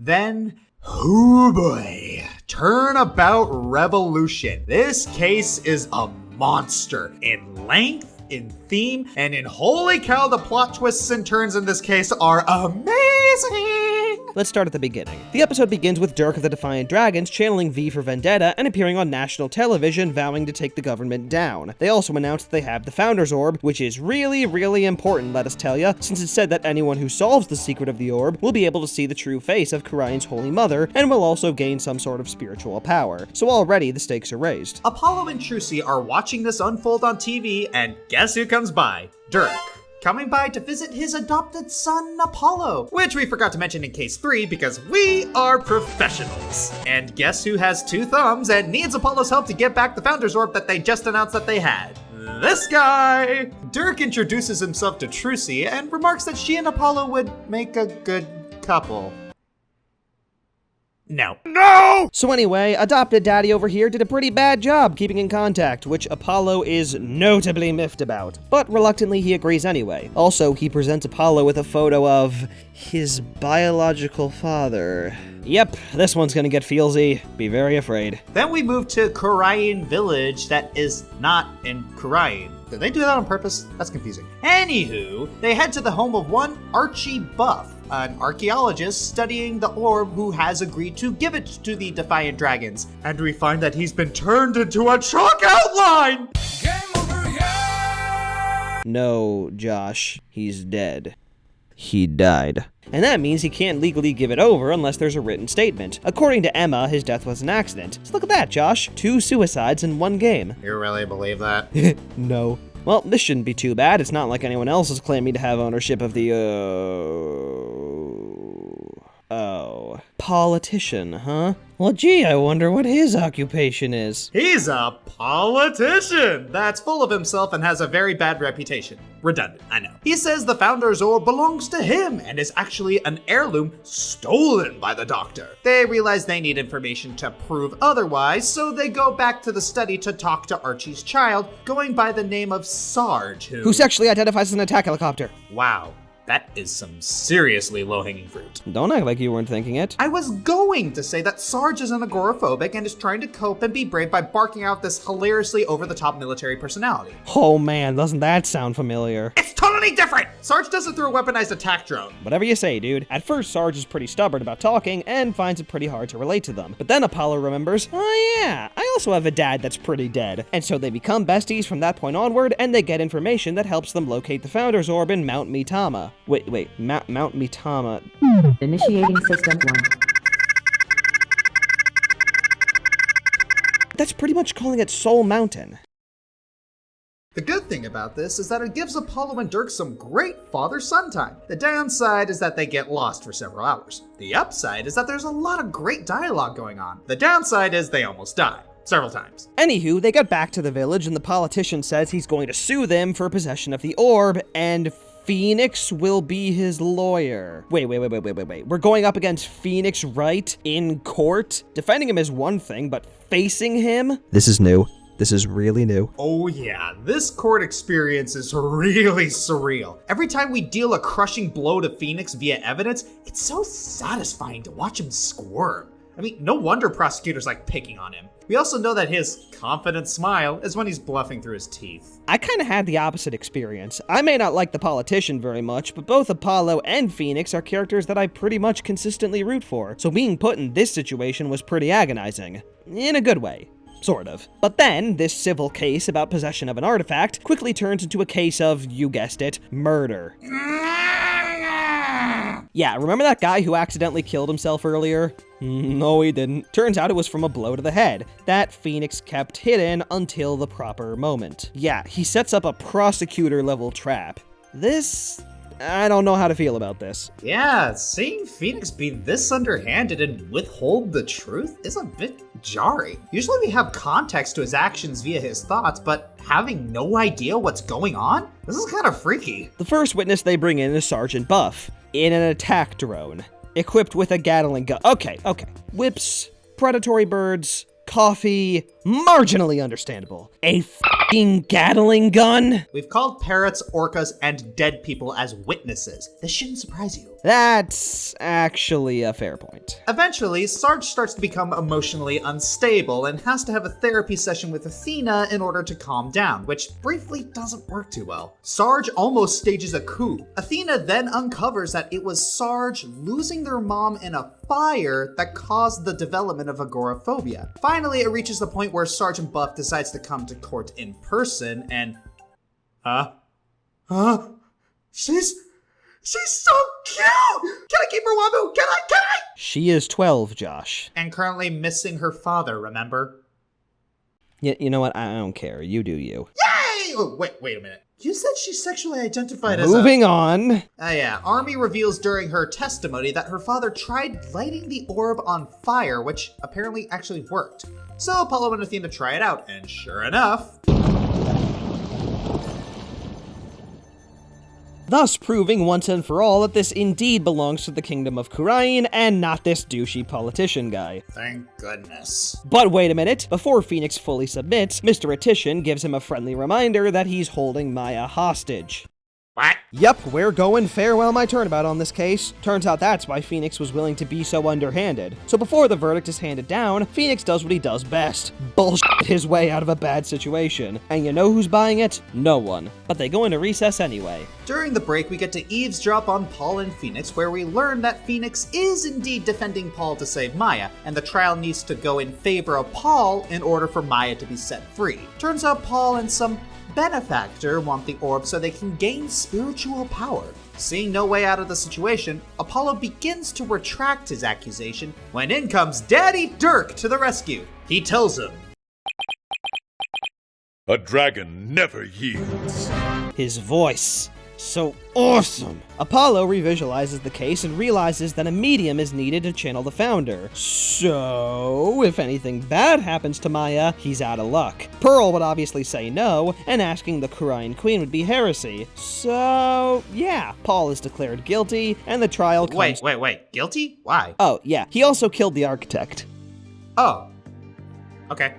Then, oh boy, turnabout revolution. This case is a monster in length, in theme, and in holy cow, the plot twists and turns in this case are amazing! Let's start at the beginning. The episode begins with Dirk of the Defiant Dragons channeling V for Vendetta and appearing on national television vowing to take the government down. They also announced that they have the Founder's Orb, which is really, really important, let us tell ya, since it said that anyone who solves the secret of the orb will be able to see the true face of Qura'in's Holy Mother and will also gain some sort of spiritual power. So already the stakes are raised. Apollo and Trucy are watching this unfold on TV, and guess who comes by? Dirk. Coming by to visit his adopted son, Apollo, which we forgot to mention in case 3 because we are professionals. And guess who has 2 thumbs and needs Apollo's help to get back the Founder's Orb that they just announced that they had? This guy! Dirk introduces himself to Trucy and remarks that she and Apollo would make a good couple. No. No! So anyway, adopted daddy over here did a pretty bad job keeping in contact, which Apollo is notably miffed about. But reluctantly he agrees anyway. Also, he presents Apollo with a photo of his biological father. Yep, this one's gonna get feelsy. Be very afraid. Then we move to Qura'in village that is not in Qura'in. Did they do that on purpose? That's confusing. Anywho, they head to the home of one Archie Buff, an archaeologist studying the orb who has agreed to give it to the Defiant Dragons. And we find that he's been turned into a chalk outline! Game over, yeah! No, Josh, he's dead. He died. And that means he can't legally give it over unless there's a written statement. According to Emma, his death was an accident. So look at that, Josh. 2 suicides in 1 game. You really believe that? No. Well, this shouldn't be too bad. It's not like anyone else is claiming to have ownership of the, politician, huh? Well, gee, I wonder what his occupation is. He's a politician that's full of himself and has a very bad reputation. Redundant, I know. He says the Founder's Orb belongs to him and is actually an heirloom stolen by the Doctor. They realize they need information to prove otherwise, so they go back to the study to talk to Archie's child, going by the name of Sarge, who sexually identifies as an attack helicopter. Wow. That is some seriously low-hanging fruit. Don't act like you weren't thinking it. I was going to say that Sarge is an agoraphobic and is trying to cope and be brave by barking out this hilariously over-the-top military personality. Oh man, doesn't that sound familiar? It's totally different! Sarge does it through a weaponized attack drone. Whatever you say, dude. At first, Sarge is pretty stubborn about talking and finds it pretty hard to relate to them. But then Apollo remembers, oh yeah, I also have a dad that's pretty dead. And so they become besties from that point onward, and they get information that helps them locate the Founder's Orb in Mount Mitama. Wait, Mount Mitama. Initiating system 1. That's pretty much calling it Soul Mountain. The good thing about this is that it gives Apollo and Dirk some great father-son time. The downside is that they get lost for several hours. The upside is that there's a lot of great dialogue going on. The downside is they almost die. Several times. Anywho, they get back to the village and the politician says he's going to sue them for possession of the orb, and Phoenix will be his lawyer. Wait. We're going up against Phoenix, right? In court? Defending him is one thing, but facing him? This is new. This is really new. Oh yeah, this court experience is really surreal. Every time we deal a crushing blow to Phoenix via evidence, it's so satisfying to watch him squirm. I mean, no wonder prosecutors like picking on him. We also know that his confident smile is when he's bluffing through his teeth. I kind of had the opposite experience. I may not like the politician very much, but both Apollo and Phoenix are characters that I pretty much consistently root for, so being put in this situation was pretty agonizing. In a good way. Sort of. But then, this civil case about possession of an artifact quickly turns into a case of, you guessed it, murder. Yeah, remember that guy who accidentally killed himself earlier? No, he didn't. Turns out it was from a blow to the head that Phoenix kept hidden until the proper moment. Yeah, he sets up a prosecutor-level trap. I don't know how to feel about this. Yeah, seeing Phoenix be this underhanded and withhold the truth is a bit jarring. Usually we have context to his actions via his thoughts, but having no idea what's going on? This is kind of freaky. The first witness they bring in is Sergeant Buff, in an attack drone, equipped with a Gatling gun. Okay. Whips, predatory birds, coffee, marginally understandable. A f***ing Gatling gun? We've called parrots, orcas, and dead people as witnesses. This shouldn't surprise you. That's actually a fair point. Eventually, Sarge starts to become emotionally unstable and has to have a therapy session with Athena in order to calm down, which briefly doesn't work too well. Sarge almost stages a coup. Athena then uncovers that it was Sarge losing their mom in a fire that caused the development of agoraphobia. Finally, it reaches the point where Sergeant Buff decides to come to court in person and... She's so cute! Can I keep her, Wambu? Can I? She is 12, Josh. And currently missing her father, remember? You know what? I don't care. You do you. Yay! Oh, wait a minute. You said she's sexually identified as Moving on. Yeah. Army reveals during her testimony that her father tried lighting the orb on fire, which apparently actually worked. So Apollo and Athena try it out, and sure enough... Thus proving once and for all that this indeed belongs to the kingdom of Qura'in and not this douchey politician guy. Thank goodness. But wait a minute, before Phoenix fully submits, Mr. Etishan gives him a friendly reminder that he's holding Maya hostage. What? Yep, we're going farewell my turnabout on this case. Turns out that's why Phoenix was willing to be so underhanded. So before the verdict is handed down, Phoenix does what he does best. Bullshit his way out of a bad situation. And you know who's buying it? No one. But they go into recess anyway. During the break, we get to eavesdrop on Paul and Phoenix, where we learn that Phoenix is indeed defending Paul to save Maya, and the trial needs to go in favor of Paul in order for Maya to be set free. Turns out Paul and some benefactor want the orb so they can gain spiritual power. Seeing no way out of the situation, Apollo begins to retract his accusation when in comes Daddy Dirk to the rescue. He tells him, A dragon never yields. His voice. So awesome! Apollo revisualizes the case and realizes that a medium is needed to channel the founder. So, if anything bad happens to Maya, he's out of luck. Pearl would obviously say no, and asking the Qura'in queen would be heresy. So, yeah, Paul is declared guilty, and the trial comes- Wait, guilty? Why? Oh, yeah, he also killed the architect. Oh. Okay.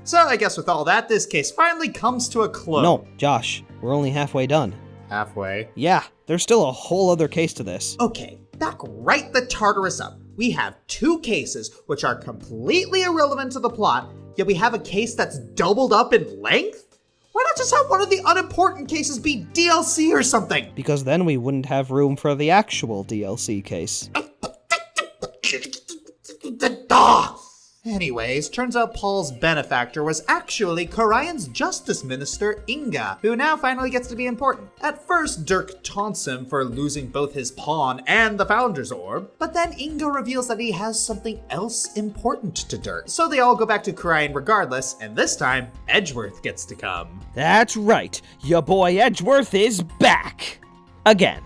So I guess with all that, this case finally comes to a close. No, Josh, we're only halfway done. Halfway. Yeah, there's still a whole other case to this. Okay, back right the Tartarus up. We have two cases which are completely irrelevant to the plot, yet we have a case that's doubled up in length? Why not just have one of the unimportant cases be DLC or something? Because then we wouldn't have room for the actual DLC case. Anyways, turns out Paul's benefactor was actually Qura'in's justice minister, Inga, who now finally gets to be important. At first, Dirk taunts him for losing both his pawn and the Founder's Orb, but then Inga reveals that he has something else important to Dirk. So they all go back to Qura'in regardless, and this time, Edgeworth gets to come. That's right, your boy Edgeworth is back! Again.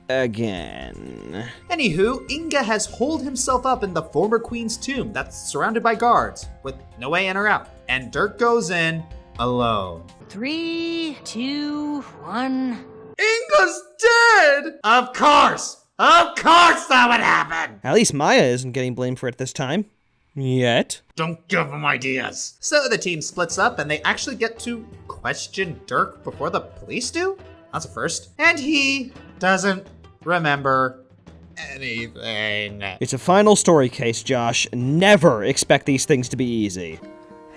Anywho, Inga has holed himself up in the former queen's tomb that's surrounded by guards, with no way in or out. And Dirk goes in alone. 3, 2, 1. Inga's dead! Of course that would happen! At least Maya isn't getting blamed for it this time. Yet. Don't give him ideas. So the team splits up and they actually get to question Dirk before the police do? That's a first. And he doesn't remember anything. It's a final story case, Josh. Never expect these things to be easy.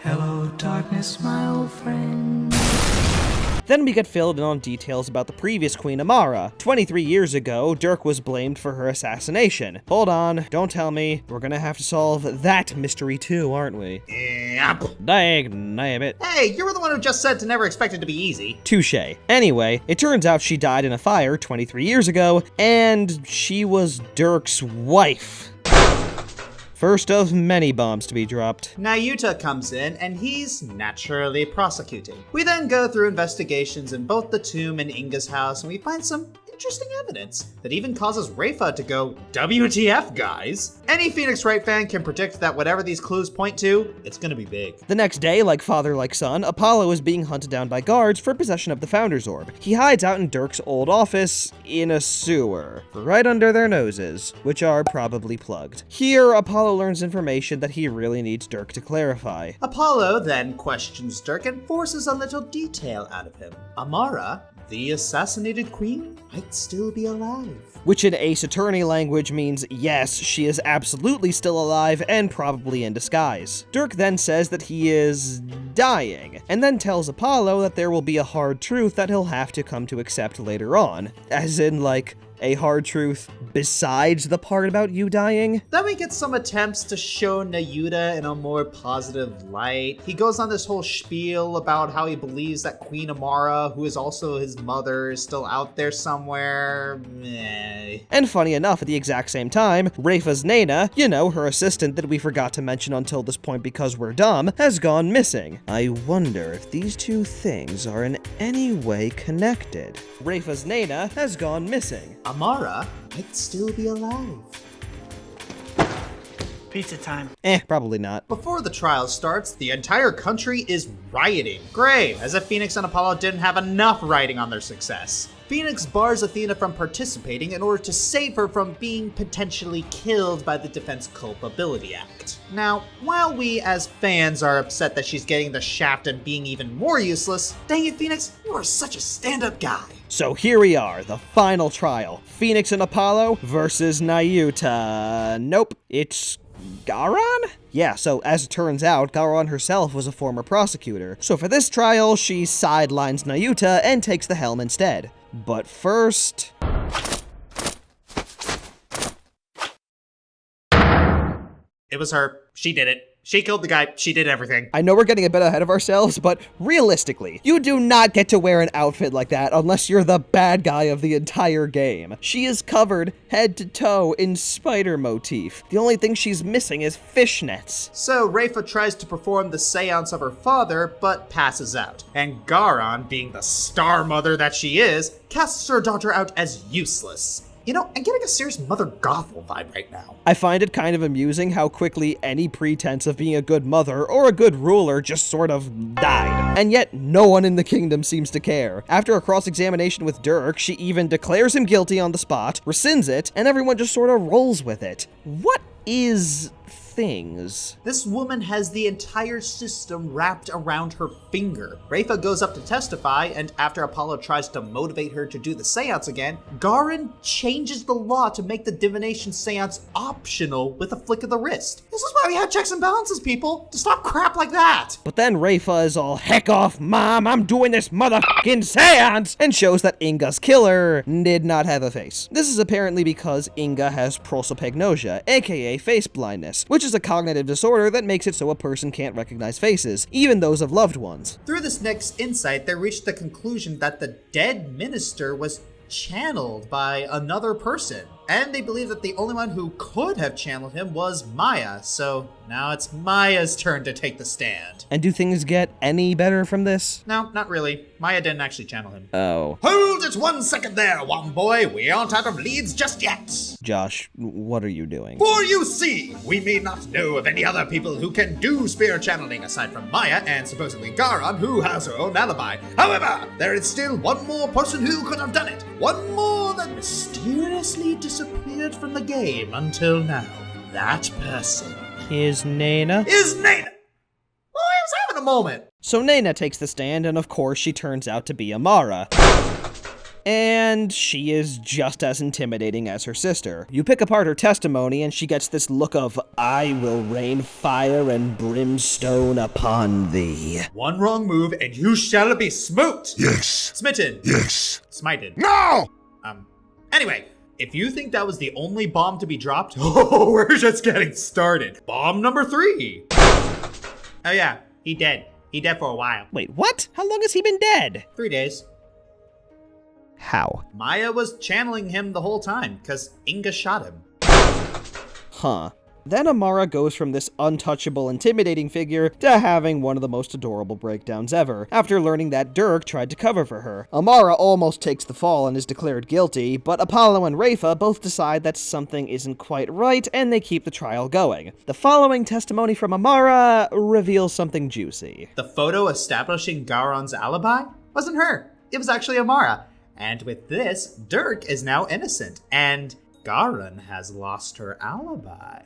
Hello, darkness, my old friend. Then we get filled in on details about the previous Queen Amara. 23 years ago, Dirk was blamed for her assassination. Hold on, don't tell me. We're gonna have to solve that mystery too, aren't we? Yep. Nabbit. Hey, you were the one who just said to never expect it to be easy. Touché. Anyway, it turns out she died in a fire 23 years ago, and she was Dirk's wife. First of many bombs to be dropped. Nayuta comes in, and he's naturally prosecuting. We then go through investigations in both the tomb and Inga's house, and we find some interesting evidence that even causes Rafa to go, WTF, guys? Any Phoenix Wright fan can predict that whatever these clues point to, it's gonna be big. The next day, like father like son, Apollo is being hunted down by guards for possession of the Founder's Orb. He hides out in Dirk's old office in a sewer, right under their noses, which are probably plugged. Here, Apollo learns information that he really needs Dirk to clarify. Apollo then questions Dirk and forces a little detail out of him. Amara, the assassinated queen, might still be alive. Which in Ace Attorney language means yes, she is absolutely still alive and probably in disguise. Dirk then says that he is dying, and then tells Apollo that there will be a hard truth that he'll have to come to accept later on. As in, like, a hard truth besides the part about you dying? Then we get some attempts to show Nayuta in a more positive light. He goes on this whole spiel about how he believes that Queen Amara, who is also his mother, is still out there somewhere. Meh. And funny enough, at the exact same time, Rafa's Nana, you know, her assistant that we forgot to mention until this point because we're dumb, has gone missing. I wonder if these two things are in any way connected. Rafa's Nana has gone missing. Amara might still be alive. Pizza time. Probably not. Before the trial starts, the entire country is rioting. Great, as if Phoenix and Apollo didn't have enough riding on their success. Phoenix bars Athena from participating in order to save her from being potentially killed by the Defense Culpability Act. Now, while we as fans are upset that she's getting the shaft and being even more useless, dang it, Phoenix, you are such a stand-up guy. So here we are, the final trial. Phoenix and Apollo versus Nayuta. Nope, it's Garan? Yeah, so as it turns out, Garan herself was a former prosecutor. So for this trial, she sidelines Nayuta and takes the helm instead. But first... It was her. She did it. She killed the guy. She did everything. I know we're getting a bit ahead of ourselves, but realistically, you do not get to wear an outfit like that unless you're the bad guy of the entire game. She is covered head to toe in spider motif. The only thing she's missing is fishnets. So Rafa tries to perform the seance of her father, but passes out. And Garan, being the star mother that she is, casts her daughter out as useless. You know, I'm getting a serious Mother Gothel vibe right now. I find it kind of amusing how quickly any pretense of being a good mother or a good ruler just sort of died. And yet, no one in the kingdom seems to care. After a cross-examination with Dirk, she even declares him guilty on the spot, rescinds it, and everyone just sort of rolls with it. What is... things? This woman has the entire system wrapped around her finger. Rafa goes up to testify, and after Apollo tries to motivate her to do the seance again, Garan changes the law to make the divination seance optional with a flick of the wrist. This is why we have checks and balances, people, to stop crap like that. But then Rafa is all, heck off, Mom, I'm doing this motherfucking seance, and shows that Inga's killer did not have a face. This is apparently because Inga has prosopagnosia, aka face blindness, which is a cognitive disorder that makes it so a person can't recognize faces, even those of loved ones. Through this next insight, they reached the conclusion that the dead minister was channeled by another person. And they believe that the only one who could have channeled him was Maya, so now it's Maya's turn to take the stand. And do things get any better from this? No, not really. Maya didn't actually channel him. Oh. Hold it 1 second there, Wamboy. We aren't out of leads just yet. Josh, what are you doing? For you see, we may not know of any other people who can do spirit channeling aside from Maya and supposedly Garan, who has her own alibi. However, there is still one more person who could have done it. One more that mysteriously disappeared from the game until now. That person Is Nana? is Nana. Oh, I was having a moment. So Nana takes the stand, and of course she turns out to be Amara. And she is just as intimidating as her sister. You pick apart her testimony and she gets this look of, I will rain fire and brimstone upon thee. One wrong move and you shall be smote. Yes. Smitten. Yes. Smited. No! Anyway, if you think that was the only bomb to be dropped, oh, we're just getting started. Bomb number 3. Oh yeah, he dead. He dead for a while. Wait, what? How long has he been dead? 3 days. How? Maya was channeling him the whole time, because Inga shot him. Huh. Then Amara goes from this untouchable, intimidating figure to having one of the most adorable breakdowns ever, after learning that Dirk tried to cover for her. Amara almost takes the fall and is declared guilty, but Apollo and Rafa both decide that something isn't quite right, and they keep the trial going. The following testimony from Amara reveals something juicy. The photo establishing Garon's alibi wasn't her. It was actually Amara. And with this, Dirk is now innocent, and Garon has lost her alibi.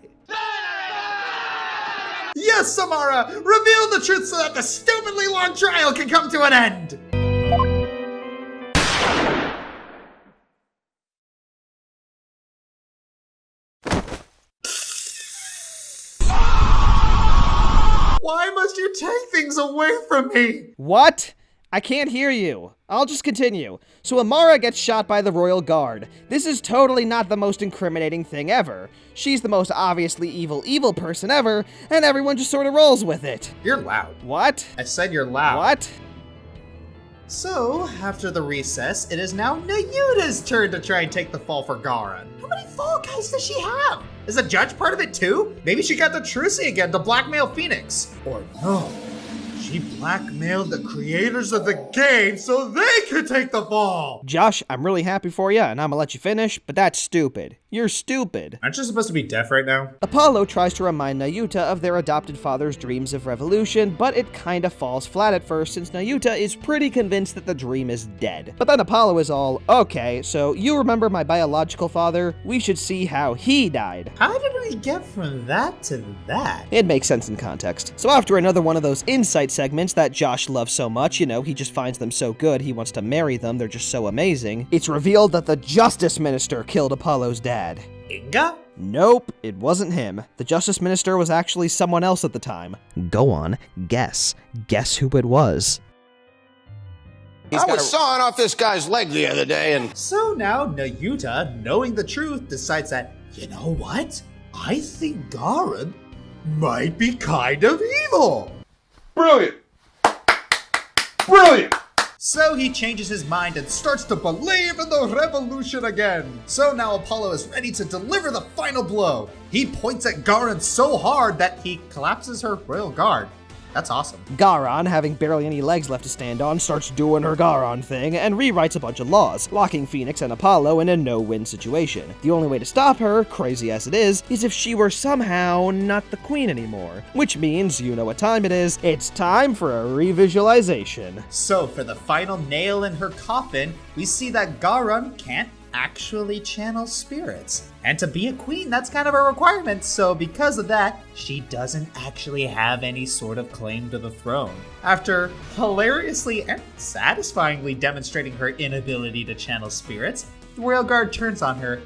Yes, Samara! Reveal the truth so that the stupidly long trial can come to an end! Why must you take things away from me? What? I can't hear you. I'll just continue. So Amara gets shot by the Royal Guard. This is totally not the most incriminating thing ever. She's the most obviously evil person ever, and everyone just sort of rolls with it. You're loud. What? I said you're loud. What? So, after the recess, it is now Nayuta's turn to try and take the fall for Garon. How many fall guys does she have? Is the judge part of it too? Maybe she got the Trucy again to blackmail Phoenix. Or no, she blackmailed the creators of the game so they could take the fall. Josh, I'm really happy for you, and I'm gonna let you finish, but that's stupid. You're stupid. Aren't you supposed to be deaf right now? Apollo tries to remind Nayuta of their adopted father's dreams of revolution, but it kinda falls flat at first since Nayuta is pretty convinced that the dream is dead. But then Apollo is all, okay, so you remember my biological father? We should see how he died. How did we get from that to that? It makes sense in context. So after another one of those insight segments that Josh loves so much, you know, he just finds them so good, he wants to marry them, they're just so amazing, it's revealed that the Justice Minister killed Apollo's dad. Inga? Nope, it wasn't him. The Justice Minister was actually someone else at the time. Go on, guess. Guess who it was. I was sawing off this guy's leg the other day and... So now Nayuta, knowing the truth, decides that, you know what? I think Garon might be kind of evil. Brilliant! Brilliant! So he changes his mind and starts to believe in the revolution again. So now Apollo is ready to deliver the final blow. He points at Garon so hard that he collapses her royal guard. That's awesome. Garon, having barely any legs left to stand on, starts doing her Garon thing and rewrites a bunch of laws, locking Phoenix and Apollo in a no-win situation. The only way to stop her, crazy as it is if she were somehow not the queen anymore. Which means, you know what time it is, it's time for a revisualization. So for the final nail in her coffin, we see that Garon can't actually channel spirits. And to be a queen, that's kind of a requirement, so because of that, she doesn't actually have any sort of claim to the throne. After hilariously and satisfyingly demonstrating her inability to channel spirits, the Royal Guard turns on her,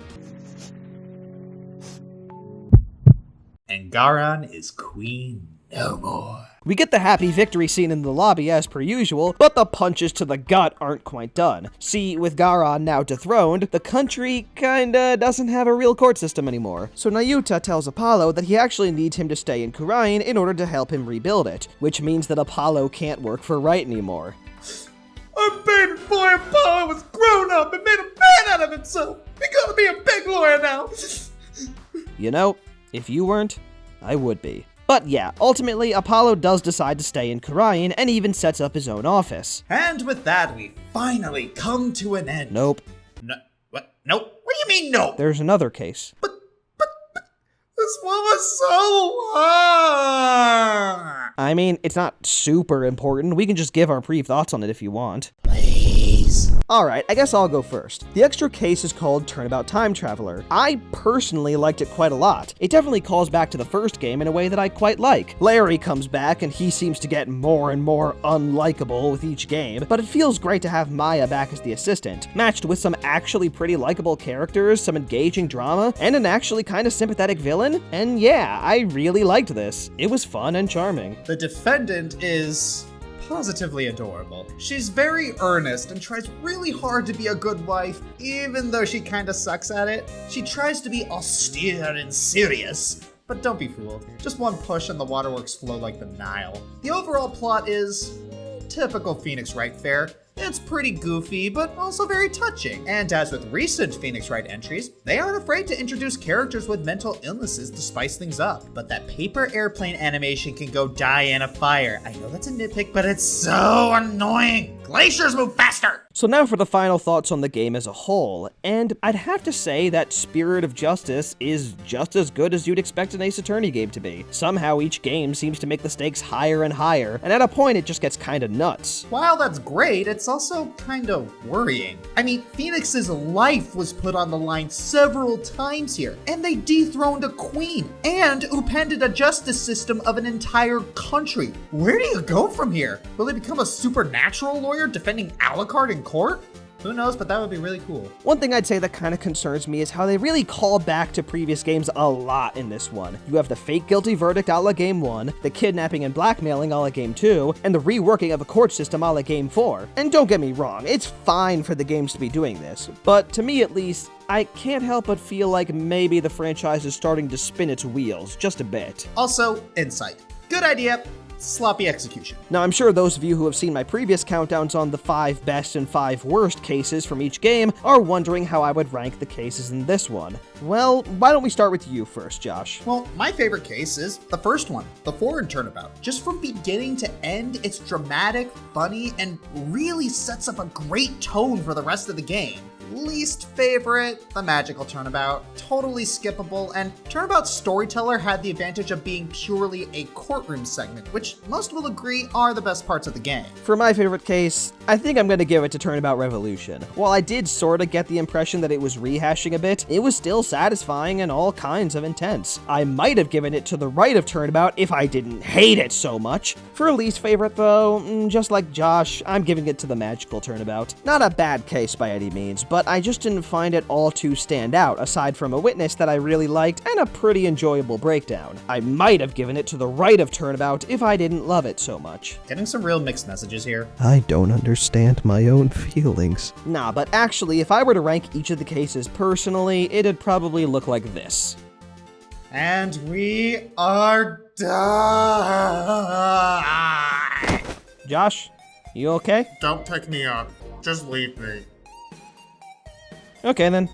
and Garon is queen no more. We get the happy victory scene in the lobby as per usual, but the punches to the gut aren't quite done. See, with Garon now dethroned, the country kinda doesn't have a real court system anymore. So Nayuta tells Apollo that he actually needs him to stay in Qura'in in order to help him rebuild it, which means that Apollo can't work for Right anymore. Our baby boy Apollo was grown up and made a man out of himself. He's gonna be a big lawyer now. You know, if you weren't, I would be. But yeah, ultimately, Apollo does decide to stay in Qura'in and even sets up his own office. And with that, we finally come to an end. Nope. No, what? Nope. What do you mean, no? There's another case. But, this one was so long. I mean, it's not super important. We can just give our brief thoughts on it if you want. Please. Alright, I guess I'll go first. The extra case is called Turnabout Time Traveler. I personally liked it quite a lot. It definitely calls back to the first game in a way that I quite like. Larry comes back and he seems to get more and more unlikable with each game, but it feels great to have Maya back as the assistant, matched with some actually pretty likable characters, some engaging drama, and an actually kind of sympathetic villain. And yeah, I really liked this. It was fun and charming. The defendant is positively adorable. She's very earnest and tries really hard to be a good wife, even though she kinda sucks at it. She tries to be austere and serious, but don't be fooled. Just one push and the waterworks flow like the Nile. The overall plot is typical Phoenix Wright fare. It's pretty goofy, but also very touching. And as with recent Phoenix Wright entries, they aren't afraid to introduce characters with mental illnesses to spice things up. But that paper airplane animation can go die in a fire. I know that's a nitpick, but it's so annoying. Glaciers move faster! So now for the final thoughts on the game as a whole, and I'd have to say that Spirit of Justice is just as good as you'd expect an Ace Attorney game to be. Somehow each game seems to make the stakes higher and higher, and at a point it just gets kinda nuts. While that's great, it's also kinda worrying. I mean, Phoenix's life was put on the line several times here, and they dethroned a queen, and upended a justice system of an entire country. Where do you go from here? Will they become a supernatural lawyer defending Alucard in court? Who knows, but that would be really cool. One thing I'd say that kind of concerns me is how they really call back to previous games a lot in this one. You have the fake guilty verdict a la Game 1, the kidnapping and blackmailing a la Game 2, and the reworking of a court system a la Game 4. And don't get me wrong, it's fine for the games to be doing this, but to me at least, I can't help but feel like maybe the franchise is starting to spin its wheels just a bit. Also, insight. Good idea. Sloppy execution. Now, I'm sure those of you who have seen my previous countdowns on the 5 best and 5 worst cases from each game are wondering how I would rank the cases in this one. Well, why don't we start with you first, Josh? Well, my favorite case is the first one, the foreign turnabout. Just from beginning to end, it's dramatic, funny, and really sets up a great tone for the rest of the game. Least favorite, the magical turnabout. Totally skippable, and Turnabout's storyteller had the advantage of being purely a courtroom segment, which most will agree are the best parts of the game. For my favorite case, I think I'm going to give it to Turnabout Revolution. While I did sorta get the impression that it was rehashing a bit, it was still satisfying and all kinds of intense. I might have given it to the right of Turnabout if I didn't hate it so much. For least favorite though, just like Josh, I'm giving it to the magical Turnabout. Not a bad case by any means, but I just didn't find it all too stand out, aside from a witness that I really liked and a pretty enjoyable breakdown. I might have given it to the right of Turnabout if I didn't love it so much. Getting some real mixed messages here. I don't understand my own feelings. Nah, but actually, if I were to rank each of the cases personally, it'd probably look like this. And we are done. Josh, you okay? Don't pick me up. Just leave me. Okay then.